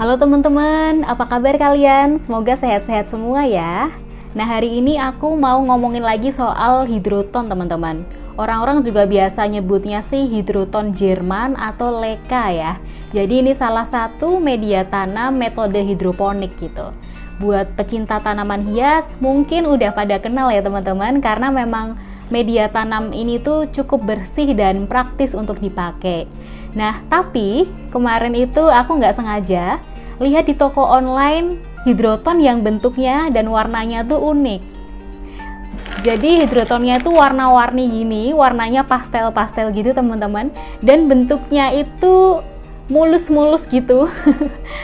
Halo teman-teman, apa kabar kalian? Semoga sehat-sehat semua ya. Nah, hari ini aku mau ngomongin lagi soal hidroton teman-teman. Orang-orang juga biasa nyebutnya sih hidroton Jerman atau Leka ya. Jadi ini salah satu media tanam metode hidroponik gitu. Buat pecinta tanaman hias mungkin udah pada kenal ya teman-teman, karena memang media tanam ini tuh cukup bersih dan praktis untuk dipakai. Nah, tapi kemarin itu aku nggak sengaja lihat di toko online hidroton yang bentuknya dan warnanya tuh unik. Jadi hidrotonnya itu warna-warni gini, warnanya pastel-pastel gitu teman-teman, dan bentuknya itu mulus-mulus gitu.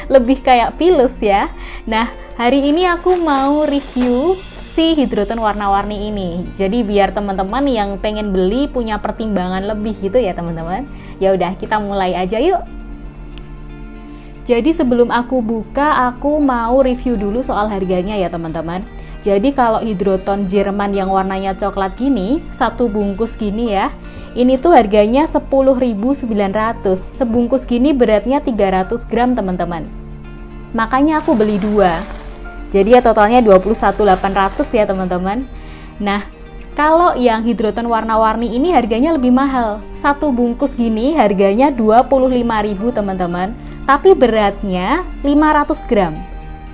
Lebih kayak pilus ya. Nah, hari ini aku mau review si hidroton warna-warni ini. Jadi biar teman-teman yang pengen beli punya pertimbangan lebih gitu ya teman-teman. Ya udah, kita mulai aja yuk. Jadi sebelum aku buka, aku mau review dulu soal harganya ya teman-teman. Jadi kalau hidroton Jerman yang warnanya coklat gini, satu bungkus gini ya, ini tuh harganya 10.900. Sebungkus gini beratnya 300 gram teman-teman. Makanya aku beli dua. Jadi ya totalnya 21.800 ya teman-teman. Nah, kalau yang hidroton warna-warni ini harganya lebih mahal. Satu bungkus gini harganya 25.000 teman-teman. Tapi beratnya 500 gram.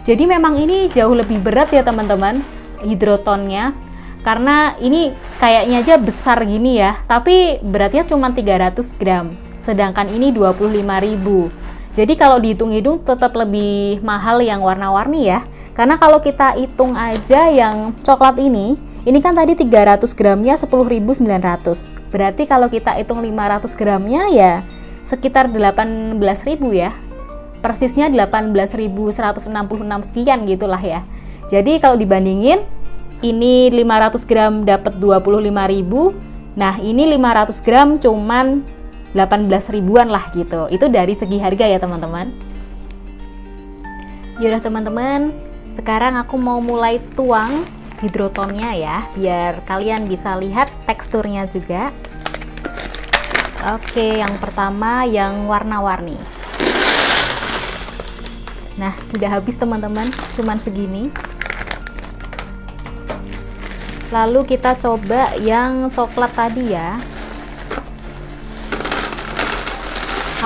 Jadi memang ini jauh lebih berat ya teman-teman hidrotonnya. Karena ini kayaknya aja besar gini ya. Tapi beratnya cuma 300 gram. Sedangkan ini 25.000. Jadi kalau dihitung-hitung tetap lebih mahal yang warna-warni ya. Karena kalau kita hitung aja yang coklat ini kan tadi 300 gramnya 10.900. Berarti kalau kita hitung 500 gramnya ya sekitar 18.000 ya. Persisnya 18.166 sekian gitulah ya. Jadi kalau dibandingin ini 500 gram dapat 25.000. Nah, ini 500 gram cuman 18 ribuan lah gitu. Itu dari segi harga ya teman-teman. Yaudah teman-teman, sekarang aku mau mulai tuang hidrotonnya ya, biar kalian bisa lihat teksturnya juga. Oke, yang pertama yang warna-warni. Nah, udah habis teman-teman, cuman segini. Lalu kita coba yang coklat tadi ya.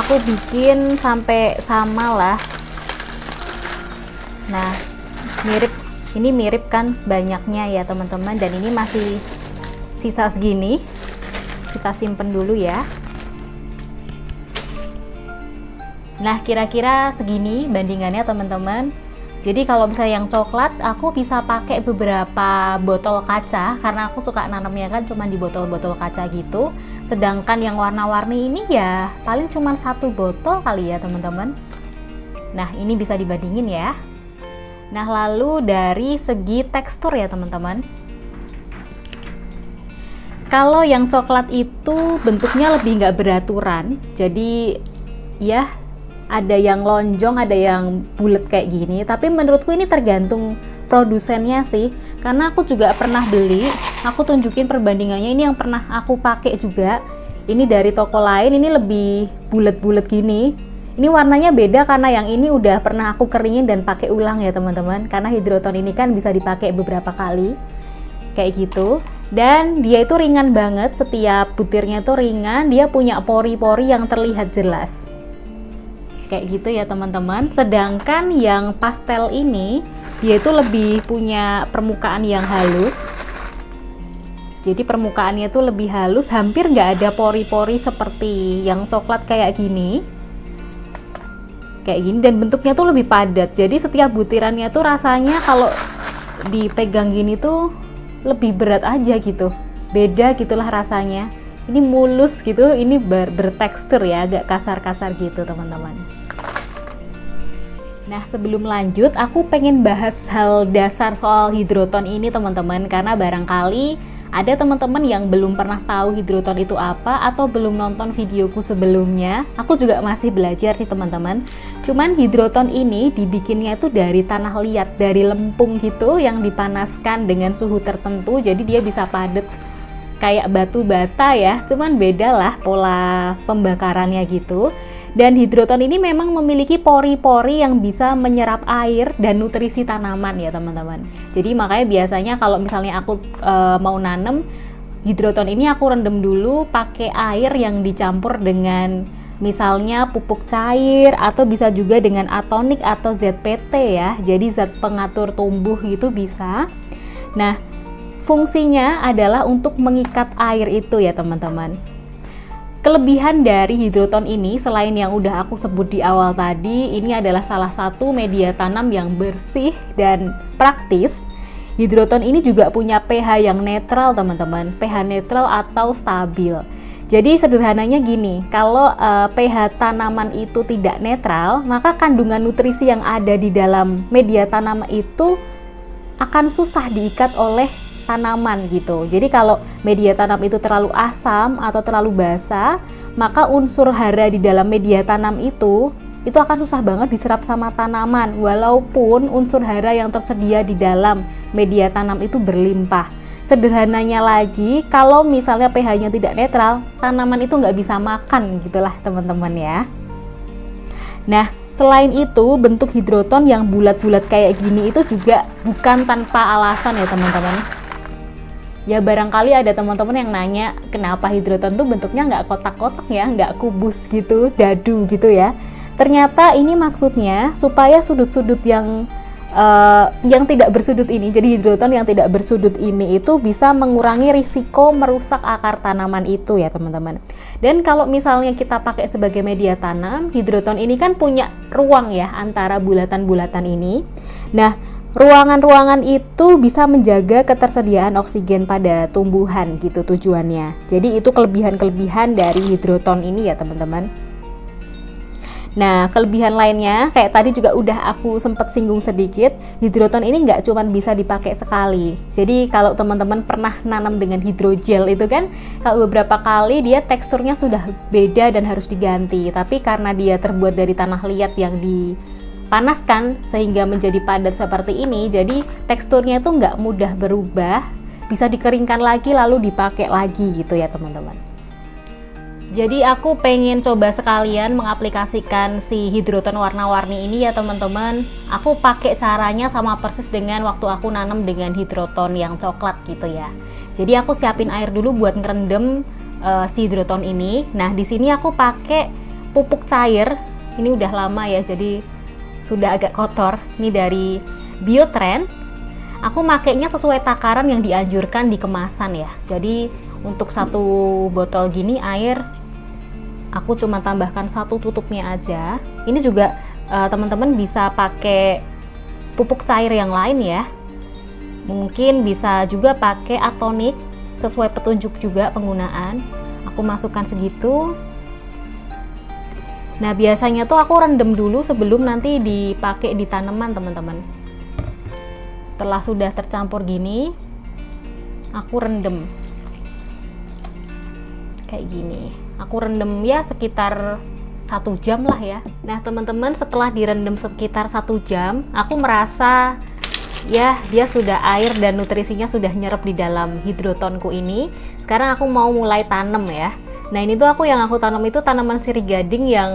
Aku bikin sampai sama lah. Nah, ini mirip kan banyaknya ya teman-teman, dan ini masih sisa segini. Kita simpen dulu ya. Nah, kira-kira segini bandingannya teman-teman. Jadi kalau misalnya yang coklat, aku bisa pakai beberapa botol kaca karena aku suka nanamnya kan cuma di botol-botol kaca gitu. Sedangkan yang warna-warni ini ya paling cuma satu botol kali ya teman-teman. Nah, ini bisa dibandingin ya. Nah, lalu dari segi tekstur ya teman-teman. Kalau yang coklat itu bentuknya lebih nggak beraturan. Jadi ya ada yang lonjong, ada yang bulat kayak gini. Tapi menurutku ini tergantung produsennya sih. Karena aku juga pernah beli, aku tunjukin perbandingannya. Ini yang pernah aku pakai juga. Ini dari toko lain, ini lebih bulat-bulat gini. Ini warnanya beda karena yang ini udah pernah aku keringin dan pakai ulang ya teman-teman. Karena hidroton ini kan bisa dipakai beberapa kali. Kayak gitu. Dan dia itu ringan banget, setiap butirnya tuh ringan. Dia punya pori-pori yang terlihat jelas. Kayak gitu ya teman-teman. Sedangkan yang pastel ini dia itu lebih punya permukaan yang halus. Jadi permukaannya itu lebih halus, hampir nggak ada pori-pori seperti yang coklat kayak gini. Kayak gini, dan bentuknya tuh lebih padat. Jadi setiap butirannya tuh rasanya kalau dipegang gini tuh lebih berat aja gitu. Beda gitulah rasanya. Ini mulus gitu, ini bertekstur ya, agak kasar-kasar gitu teman-teman. Nah, sebelum lanjut, aku pengen bahas hal dasar soal hidroton ini teman-teman, karena barangkali ada teman-teman yang belum pernah tahu hidroton itu apa atau belum nonton videoku sebelumnya. Aku juga masih belajar sih teman-teman. Cuman hidroton ini dibikinnya itu dari tanah liat, dari lempung gitu yang dipanaskan dengan suhu tertentu, jadi dia bisa padat kayak batu bata ya, cuman beda lah pola pembakarannya gitu. Dan hidroton ini memang memiliki pori-pori yang bisa menyerap air dan nutrisi tanaman ya teman-teman. Jadi makanya biasanya kalau misalnya aku mau nanam, hidroton ini aku rendam dulu pakai air yang dicampur dengan misalnya pupuk cair atau bisa juga dengan atonik atau ZPT ya. Jadi zat pengatur tumbuh gitu bisa. Nah, fungsinya adalah untuk mengikat air itu ya teman-teman. Kelebihan dari hidroton ini selain yang udah aku sebut di awal tadi, ini adalah salah satu media tanam yang bersih dan praktis. Hidroton ini juga punya pH yang netral teman-teman, pH netral atau stabil. Jadi sederhananya gini, kalau pH tanaman itu tidak netral, maka kandungan nutrisi yang ada di dalam media tanam itu akan susah diikat oleh tanaman gitu. Jadi kalau media tanam itu terlalu asam atau terlalu basah, maka unsur hara di dalam media tanam itu akan susah banget diserap sama tanaman walaupun unsur hara yang tersedia di dalam media tanam itu berlimpah. Sederhananya lagi, kalau misalnya pH-nya tidak netral, tanaman itu nggak bisa makan gitulah teman-teman ya. Nah, selain itu, bentuk hidroton yang bulat-bulat kayak gini itu juga bukan tanpa alasan ya teman-teman. Ya barangkali ada teman-teman yang nanya, kenapa hidroton tuh bentuknya nggak kotak-kotak ya, nggak kubus gitu, dadu gitu ya. Ternyata ini maksudnya supaya sudut-sudut yang tidak bersudut ini, jadi hidroton yang tidak bersudut ini itu bisa mengurangi risiko merusak akar tanaman itu ya teman-teman. Dan kalau misalnya kita pakai sebagai media tanam, hidroton ini kan punya ruang ya antara bulatan-bulatan ini. Nah, ruangan-ruangan itu bisa menjaga ketersediaan oksigen pada tumbuhan gitu tujuannya. Jadi itu kelebihan-kelebihan dari hidroton ini ya teman-teman. Nah, kelebihan lainnya kayak tadi juga udah aku sempat singgung sedikit, hidroton ini nggak cuma bisa dipakai sekali. Jadi kalau teman-teman pernah nanam dengan hidrogel itu kan, kalau beberapa kali dia teksturnya sudah beda dan harus diganti. Tapi karena dia terbuat dari tanah liat yang dipanaskan sehingga menjadi padat seperti ini, jadi teksturnya itu nggak mudah berubah, bisa dikeringkan lagi lalu dipakai lagi gitu ya teman-teman. Jadi aku pengen coba sekalian mengaplikasikan si hidroton warna-warni ini ya teman-teman. Aku pakai caranya sama persis dengan waktu aku nanam dengan hidroton yang coklat gitu ya. Jadi aku siapin air dulu buat ngerendam si hidroton ini. Nah di sini aku pakai pupuk cair. Ini udah lama ya, jadi sudah agak kotor. Ini dari Biotrend. Aku makainya sesuai takaran yang dianjurkan di kemasan ya. Jadi untuk satu botol gini air, aku cuma tambahkan satu tutupnya aja. Ini juga teman-teman bisa pakai pupuk cair yang lain ya. Mungkin bisa juga pakai atonik, sesuai petunjuk juga penggunaan. Aku masukkan segitu. Nah biasanya tuh aku rendam dulu sebelum nanti dipakai di tanaman teman-teman. Setelah sudah tercampur gini, aku rendam kayak gini. Aku rendam ya sekitar 1 jam lah ya. Nah teman-teman, setelah direndam sekitar 1 jam, aku merasa ya dia sudah air dan nutrisinya sudah nyerap di dalam hidrotonku ini. Sekarang aku mau mulai tanam ya. Nah ini tuh yang aku tanam itu tanaman sirih gading yang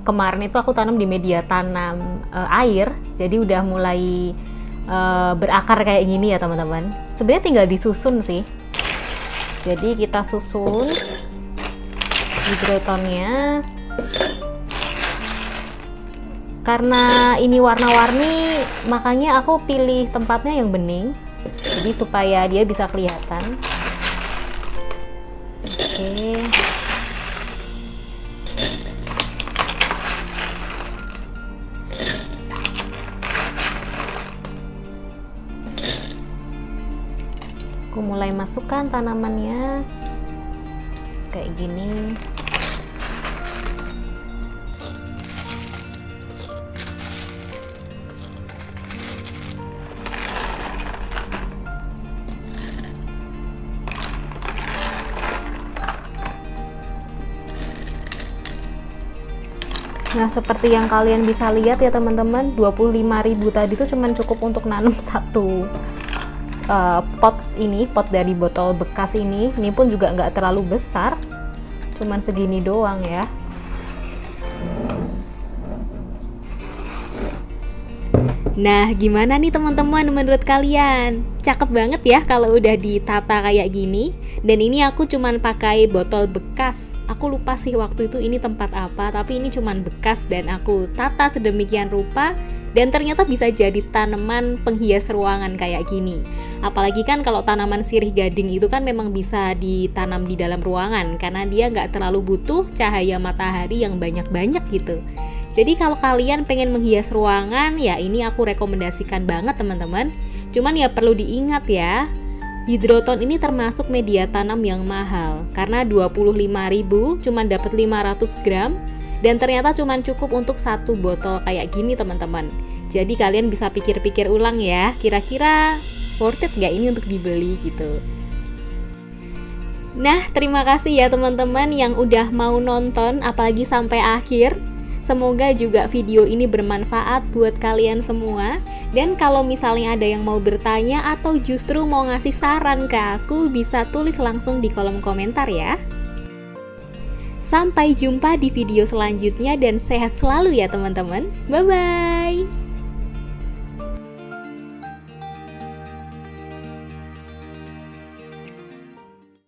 kemarin itu aku tanam di media tanam air. Jadi udah mulai berakar kayak gini ya teman-teman. Sebenarnya tinggal disusun sih. Jadi kita susun hidrotonnya. Karena ini warna-warni, makanya aku pilih tempatnya yang bening, jadi supaya dia bisa kelihatan. Oke. Aku mulai masukkan tanamannya kayak gini. Nah seperti yang kalian bisa lihat ya teman-teman, 25.000 tadi tuh cuman cukup untuk nanam satu pot ini, pot dari botol bekas ini. Ini pun juga nggak terlalu besar, cuman segini doang ya. Nah, gimana nih teman-teman menurut kalian? Cakep banget ya kalau udah ditata kayak gini. Dan ini aku cuman pakai botol bekas. Aku lupa sih waktu itu ini tempat apa, tapi ini cuman bekas dan aku tata sedemikian rupa. Dan ternyata bisa jadi tanaman penghias ruangan kayak gini. Apalagi kan kalau tanaman sirih gading itu kan memang bisa ditanam di dalam ruangan, karena dia nggak terlalu butuh cahaya matahari yang banyak-banyak gitu. Jadi kalau kalian pengen menghias ruangan, ya ini aku rekomendasikan banget teman-teman. Cuman ya perlu diingat ya, hidroton ini termasuk media tanam yang mahal, karena 25.000 cuman dapat 500 gram. Dan ternyata cuman cukup untuk satu botol kayak gini teman-teman. Jadi kalian bisa pikir-pikir ulang ya, kira-kira worth it gak ini untuk dibeli gitu. Nah, terima kasih ya teman-teman yang udah mau nonton, apalagi sampai akhir. Semoga juga video ini bermanfaat buat kalian semua. Dan kalau misalnya ada yang mau bertanya atau justru mau ngasih saran ke aku, bisa tulis langsung di kolom komentar ya. Sampai jumpa di video selanjutnya dan sehat selalu ya teman-teman. Bye-bye.